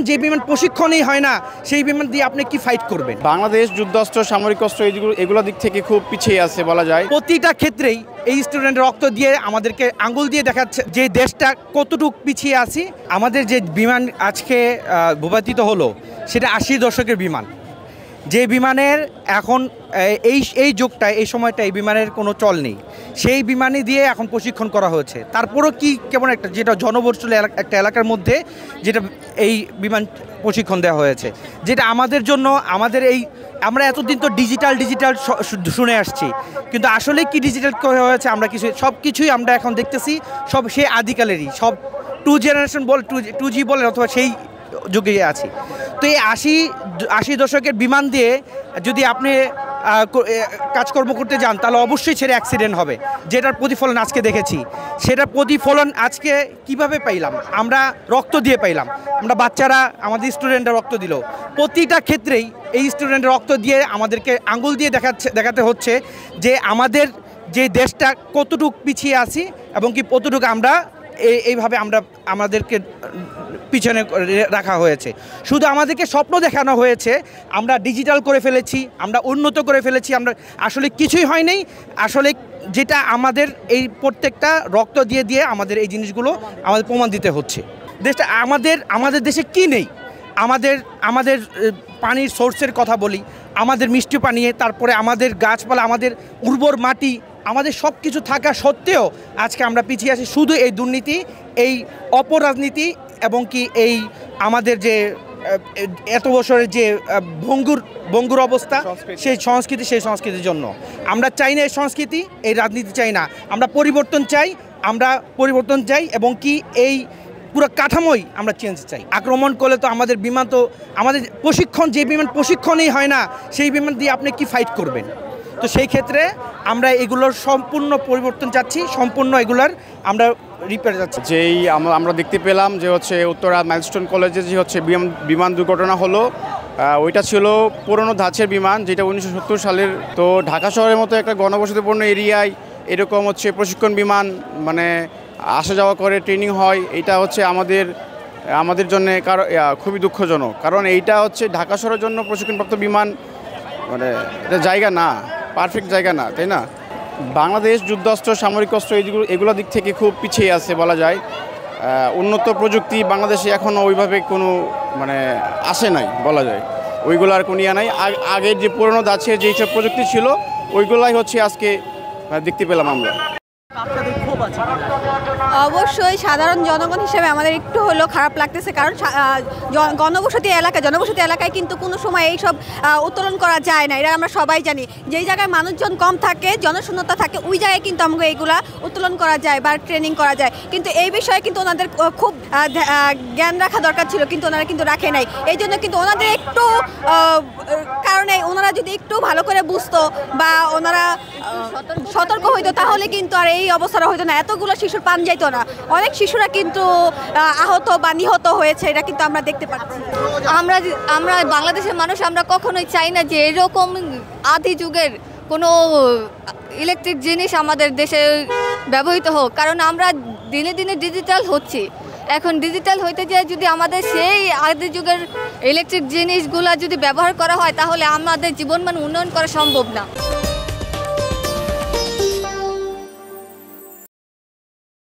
যে বিমান প্রশিক্ষণই হয় না সেই বিমান দিয়ে আপনি কি ফাইট করবেন? বাংলাদেশ যুদ্ধাস্ত্র সামরিক অস্ত্র এগুলো দিক থেকে খুব পিছিয়ে আছে বলা যায়। প্রতিটা ক্ষেত্রেই এই স্টুডেন্ট রক্ত দিয়ে আমাদেরকে আঙ্গুল দিয়ে দেখাচ্ছে যে দেশটা কতটুকু পিছিয়ে আছি। আমাদের যে বিমান আজকে ভূপাতিত হলো সেটা 80 দশকের বিমান, যে বিমানের এখন এই যুগটায় এই সময়টায় বিমানের কোনো চল নেই, সেই বিমানই দিয়ে এখন প্রশিক্ষণ করা হয়েছে। তারপরও কি কেমন একটা যেটা জনবহুল একটা এলাকার মধ্যে যেটা এই বিমান প্রশিক্ষণ দেওয়া হয়েছে, যেটা আমাদের জন্য আমরা এতদিন তো ডিজিটাল শুনে আসছি, কিন্তু আসলে কি ডিজিটাল হয়েছে আমরা সব কিছুই আমরা এখন দেখতেছি সব সেই আদিকালেরই, সব 2 জেনারেশন বল 2G বলেন অথবা সেই যুগে আছি। তো এই 80 দশকের বিমান দিয়ে যদি আপনি কাজকর্ম করতে যান তাহলে অবশ্যই ছেড়ে অ্যাক্সিডেন্ট হবে, যেটার প্রতিফলন আজকে দেখেছি। সেটার প্রতিফলন আজকে কিভাবে পাইলাম? আমরা রক্ত দিয়ে পাইলাম, আমরা বাচ্চারা আমাদের স্টুডেন্টরা রক্ত দিল। প্রতিটা ক্ষেত্রেই এই স্টুডেন্ট রক্ত দিয়ে আমাদেরকে আঙ্গুল দিয়ে দেখাতে হচ্ছে যে আমাদের যে দেশটা কতটুকু পিছিয়ে আছি এবং কি কতটুকু আমরা এইভাবে আমাদেরকে পিছনে রাখা হয়েছে। শুধু আমাদেরকে স্বপ্ন দেখানো হয়েছে, আমরা ডিজিটাল করে ফেলেছি, আমরা উন্নত করে ফেলেছি, আমরা আসলে কিছুই হয়নি। আসলে যেটা আমাদের এই প্রত্যেকটা রক্ত দিয়ে আমাদের এই জিনিসগুলো আমাদের প্রমাণ দিতে হচ্ছে। দেশটা আমাদের দেশে কি নেই? আমাদের পানির সোর্সের কথা বলি, আমাদের মিষ্টি পানি, তারপরে আমাদের গাছপালা, আমাদের উর্বর মাটি, আমাদের সব কিছু থাকা সত্ত্বেও আজকে আমরা পিছিয়ে আছি শুধু এই দুর্নীতি, এই অপরাজনীতি এবং কি এই আমাদের যে এত বছরের যে ভঙ্গুর অবস্থা সেই সংস্কৃতির জন্য। আমরা চাই না এই সংস্কৃতি, এই রাজনীতি চাই না, আমরা পরিবর্তন চাই এবং কি এই পুরো কাঠামোই আমরা চেঞ্জ চাই। আক্রমণ করলে তো আমাদের যে বিমান প্রশিক্ষণই হয় না সেই বিমান দিয়ে আপনি কি ফাইট করবেন? তো সেই ক্ষেত্রে আমরা এগুলোর সম্পূর্ণ পরিবর্তন চাচ্ছি, সম্পূর্ণ এগুলার আমরা রিপেয়ার যাচ্ছি। যেই আমরা দেখতে পেলাম যে হচ্ছে উত্তরা মাইলস্টোন কলেজে যে হচ্ছে বিমান দুর্ঘটনা হলো, ওইটা ছিল পুরনো ধাঁচের বিমান, যেটা 1970 সালের। তো ঢাকা শহরের মতো একটা ঘনবসতিপূর্ণ এরিয়ায় এরকম হচ্ছে প্রশিক্ষণ বিমান মানে আসা যাওয়া করে, ট্রেনিং হয়, এটা হচ্ছে আমাদের জন্য খুবই দুঃখজনক। কারণ এইটা হচ্ছে ঢাকা শহরের জন্য প্রশিক্ষণপ্রাপ্ত বিমান, মানে এটা জায়গা না, পারফেক্ট জায়গা না, তাই না? বাংলাদেশ যুদ্ধাস্ত্র সামরিক অস্ত্র এগুলো দিক থেকে খুব পিছিয়ে আছে বলা যায়। উন্নত প্রযুক্তি বাংলাদেশে এখনও ওইভাবে কোনো মানে আসে নাই বলা যায়, ওইগুলার কোনো নাই। আগের যে পুরনো ধাঁচের যেসব প্রযুক্তি ছিল ওইগুলাই হচ্ছে আজকে দেখতে পেলাম আমরা। অবশ্যই সাধারণ জনগণ হিসেবে আমাদের একটু হলেও খারাপ লাগতেছে, কারণ জনবসতি এলাকায় কিন্তু কোনো সময় এইসব উত্তোলন করা যায় না, এটা আমরা সবাই জানি। যেই জায়গায় মানুষজন কম থাকে, জনশূন্যতা থাকে, ওই জায়গায় কিন্তু আমাকে এইগুলা উত্তোলন করা যায় বা ট্রেনিং করা যায়। কিন্তু এই বিষয়ে কিন্তু ওনাদের খুব জ্ঞান রাখা দরকার ছিল, কিন্তু ওনারা কিন্তু রাখে নাই। এই জন্য কিন্তু ওনাদের একটু কারণে ওনারা যদি একটু ভালো করে বুঝতো বা ওনারা সতর্ক হইতো তাহলে কিন্তু আর এই অবস্থাটা হইতো না, এতগুলো শিশুর প্রাণ যাইতো না। অনেক শিশুরা কিন্তু আহত বা নিহত হয়েছে, এটা কিন্তু আমরা দেখতে পাচ্ছি। আমরা বাংলাদেশের মানুষ আমরা কখনোই চাই না যে এরকম আদি যুগের কোনো ইলেকট্রিক জিনিস আমাদের দেশে ব্যবহৃত হোক, কারণ আমরা দিনে দিনে ডিজিটাল হচ্ছি। এখন ডিজিটাল হইতে যেয়ে যদি আমাদের সেই আদি যুগের ইলেকট্রিক জিনিসগুলো যদি ব্যবহার করা হয় তাহলে আমাদের জীবনমান উন্নয়ন করা সম্ভব না।